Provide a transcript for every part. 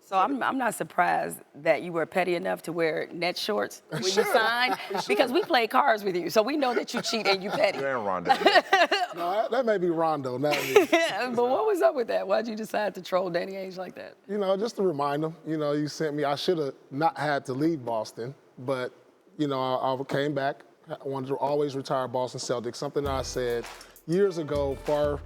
So I'm not surprised that you were petty enough to wear net shorts when you signed, because we played cards with you, so we know that you cheat and you petty. You and Rondo. No, that may be Rondo, not me. But what was up with that? Why'd you decide to troll Danny Ainge like that? You know, just to remind him, you know, you sent me, I should have not had to leave Boston, but, you know, I came back. I wanted to always retire Boston Celtics, something that I said years ago, far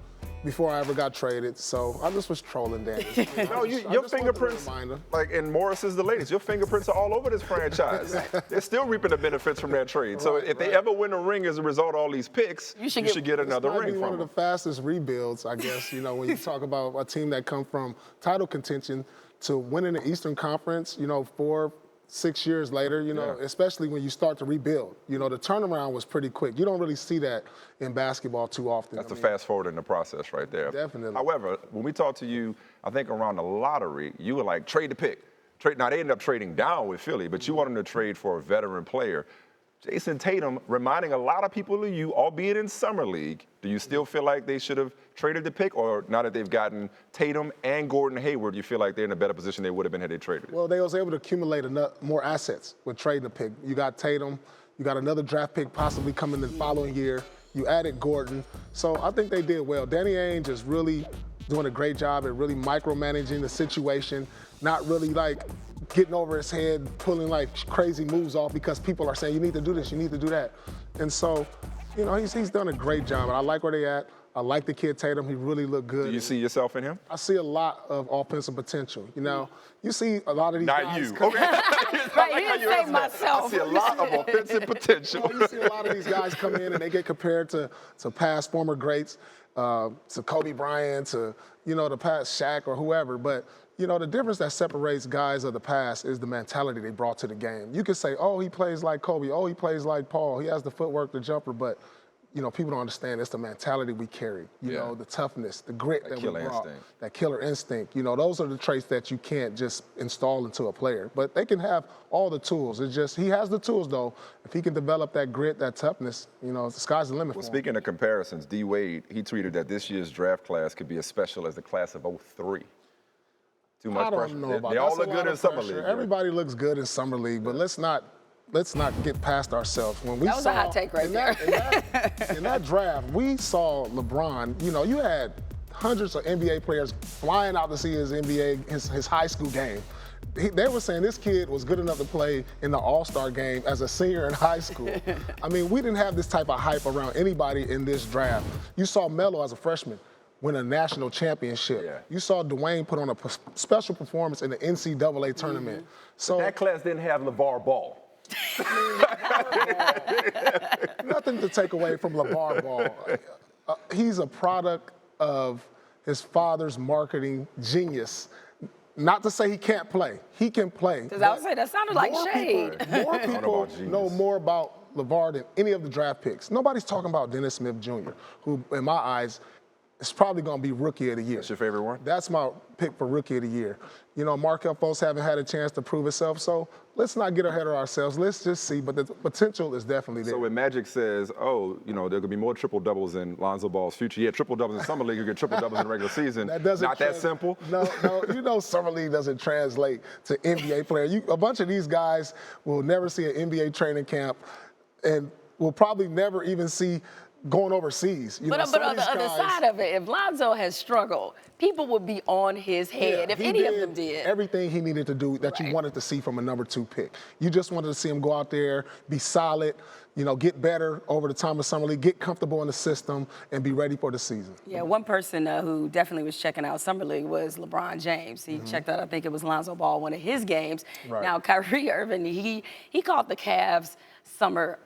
before I ever got traded. So I just was trolling Danny. No, your fingerprints, like in Morris is the latest, your fingerprints are all over this franchise. They're still reaping the benefits from that trade. So if they ever win a ring as a result of all these picks, you should get another ring from them. One of the fastest rebuilds, I guess, you know, when you talk about a team that come from title contention to winning the Eastern Conference, you know, 4-6 years later, you know, especially when you start to rebuild. You know, the turnaround was pretty quick. You don't really see that in basketball too often. That's the fast forward in the process right there. Definitely. However, when we talked to you, I think around the lottery, you were like, trade the pick. Now, they ended up trading down with Philly, but you wanted to trade for a veteran player. Jayson Tatum, reminding a lot of people of you, albeit in Summer League, do you still feel like they should have traded the pick? Or now that they've gotten Tatum and Gordon Hayward, you feel like they're in a better position they would have been had they traded it? Well, they was able to accumulate more assets with trading the pick. You got Tatum, you got another draft pick possibly coming the following year. You added Gordon. So I think they did well. Danny Ainge is really doing a great job at really micromanaging the situation, not really like getting over his head, pulling like crazy moves off because people are saying, you need to do this, you need to do that. And so, you know, he's done a great job. And I like where they at. I like the kid Tatum. He really looked good. Do you see yourself in him? I see a lot of offensive potential. You know, you see a lot of these guys. Not you. Okay. Right, he didn't say myself. I see a lot of offensive potential. You see a lot of these guys come in and they get compared to past former greats, to Kobe Bryant, to, you know, the past Shaq or whoever. But, you know, the difference that separates guys of the past is the mentality they brought to the game. You could say, oh, he plays like Kobe. Oh, he plays like Paul. He has the footwork, the jumper. But, you know, people don't understand it's the mentality we carry. You know, the toughness, the grit that we brought, that killer instinct. You know, those are the traits that you can't just install into a player. But they can have all the tools. It's just he has the tools, though. If he can develop that grit, that toughness, you know, the sky's the limit for him. Speaking of comparisons, D. Wade, he tweeted that this year's draft class could be as special as the class of 03. Too much pressure. I don't know about that. They all look good in Summer League. Everybody looks good in Summer League, but let's not get past ourselves. When we that was a hot take right there. In that draft, we saw LeBron. You know, you had hundreds of NBA players flying out to see his high school game. They were saying this kid was good enough to play in the All-Star game as a senior in high school. I mean, we didn't have this type of hype around anybody in this draft. You saw Melo as a freshman win a national championship. Yeah. You saw Dwayne put on a special performance in the NCAA tournament. So but that class didn't have LeVar Ball. Nothing to take away from LeVar Ball. He's a product of his father's marketing genius. Not to say he can't play. He can play. Because I would say that sounded like shade. More people know more about LeVar than any of the draft picks. Nobody's talking about Dennis Smith Jr., who, in my eyes, is probably going to be Rookie of the Year. That's your favorite one? That's my pick for Rookie of the Year. You know, Markelle Fultz haven't had a chance to prove himself, so let's not get ahead of ourselves. Let's just see, but the potential is definitely there. So when Magic says, oh, you know, there could be more triple-doubles in Lonzo Ball's future. Yeah, triple-doubles in Summer League, you get triple-doubles in the regular season. Not that simple. No, you know Summer League doesn't translate to NBA players. A bunch of these guys will never see an NBA training camp and will probably never even see going overseas. But on the other side of it, if Lonzo has struggled, people would be on his head if any of them did. Everything he needed to do that you wanted to see from a number 2 pick. You just wanted to see him go out there, be solid, you know, get better over the time of Summer League, get comfortable in the system, and be ready for the season. Yeah, one person who definitely was checking out Summer League was LeBron James. He checked out, I think it was Lonzo Ball, one of his games. Right. Now, Kyrie Irving, he called the Cavs summer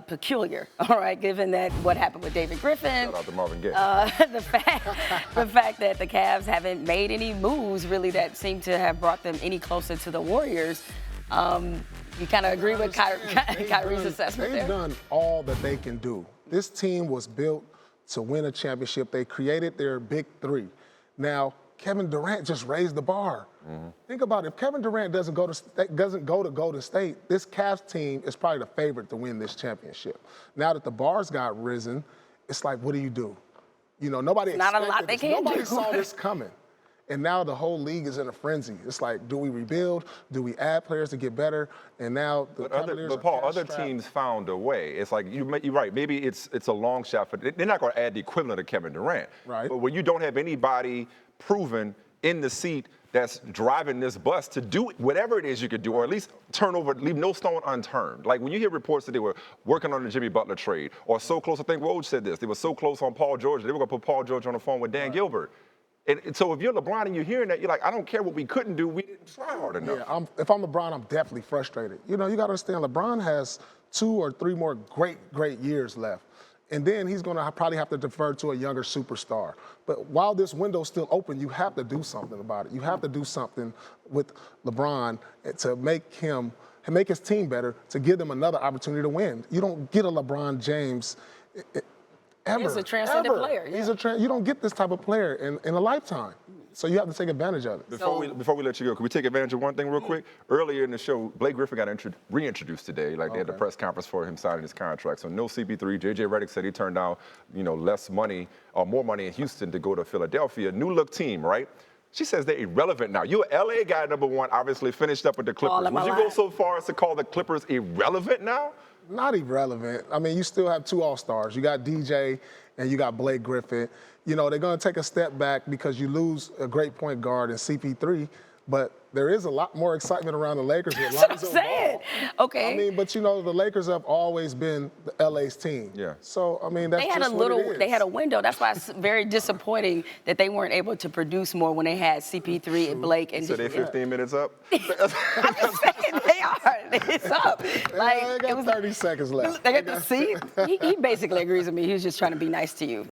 peculiar, all right, given that what happened with David Griffin. Shout out to Marvin Gaye. The fact that the Cavs haven't made any moves really that seem to have brought them any closer to the Warriors. You kind of agree with Kyrie's assessment there? They've done all that they can do. This team was built to win a championship. They created their big 3. Now, Kevin Durant just raised the bar. Think about it. If Kevin Durant doesn't go to Golden State, this Cavs team is probably the favorite to win this championship. Now that the bars got risen, it's like, what do? You know, nobody expected this. Not a lot they can do. Nobody saw this coming. And now the whole league is in a frenzy. It's like, do we rebuild? Do we add players to get better? And now the Cavaliers but Paul, are other cash-strapped. teams found a way. It's like you're right. Maybe it's a long shot, but they're not going to add the equivalent of Kevin Durant. Right. But when you don't have anybody proven in the seat that's driving this bus to do whatever it is you could do, or at least leave no stone unturned. Like when you hear reports that they were working on the Jimmy Butler trade, or so close, I think Woj said this, they were so close on Paul George, they were going to put Paul George on the phone with Dan Gilbert. And so if you're LeBron and you're hearing that, you're like, I don't care what we couldn't do, we didn't try hard enough. Yeah, if I'm LeBron, I'm definitely frustrated. You know, you got to understand, LeBron has 2 or 3 more great years left. And then he's going to probably have to defer to a younger superstar. But while this window's still open, you have to do something about it. You have to do something with LeBron to make his team better, to give them another opportunity to win. You don't get a LeBron James ever. He's a transcendent player. Yeah. You don't get this type of player in a lifetime. So you have to take advantage of it. Before we let you go, can we take advantage of one thing real quick? Earlier in the show, Blake Griffin got reintroduced today. Like they had the press conference for him signing his contract. So no CP3. JJ Redick said he turned down, less money or more money in Houston to go to Philadelphia. New look team, right? She says they're irrelevant now. You're an LA guy, number one, obviously finished up with the Clippers. Would you go so far as to call the Clippers irrelevant now? Not irrelevant. I mean, you still have 2 All-Stars. You got DJ and you got Blake Griffin. They're going to take a step back because you lose a great point guard in CP3, but there is a lot more excitement around the Lakers with That's what I'm Lonzo saying. Ball. Okay. I mean, but the Lakers have always been the LA's team. Yeah. So, I mean, that's they had just what it is. They had a window. That's why it's very disappointing that they weren't able to produce more when they had CP3 and Blake. And So they're 15 minutes up? I'm just saying they are. It's up. They got 30 seconds left. They got to see. He basically agrees with me. He was just trying to be nice to you.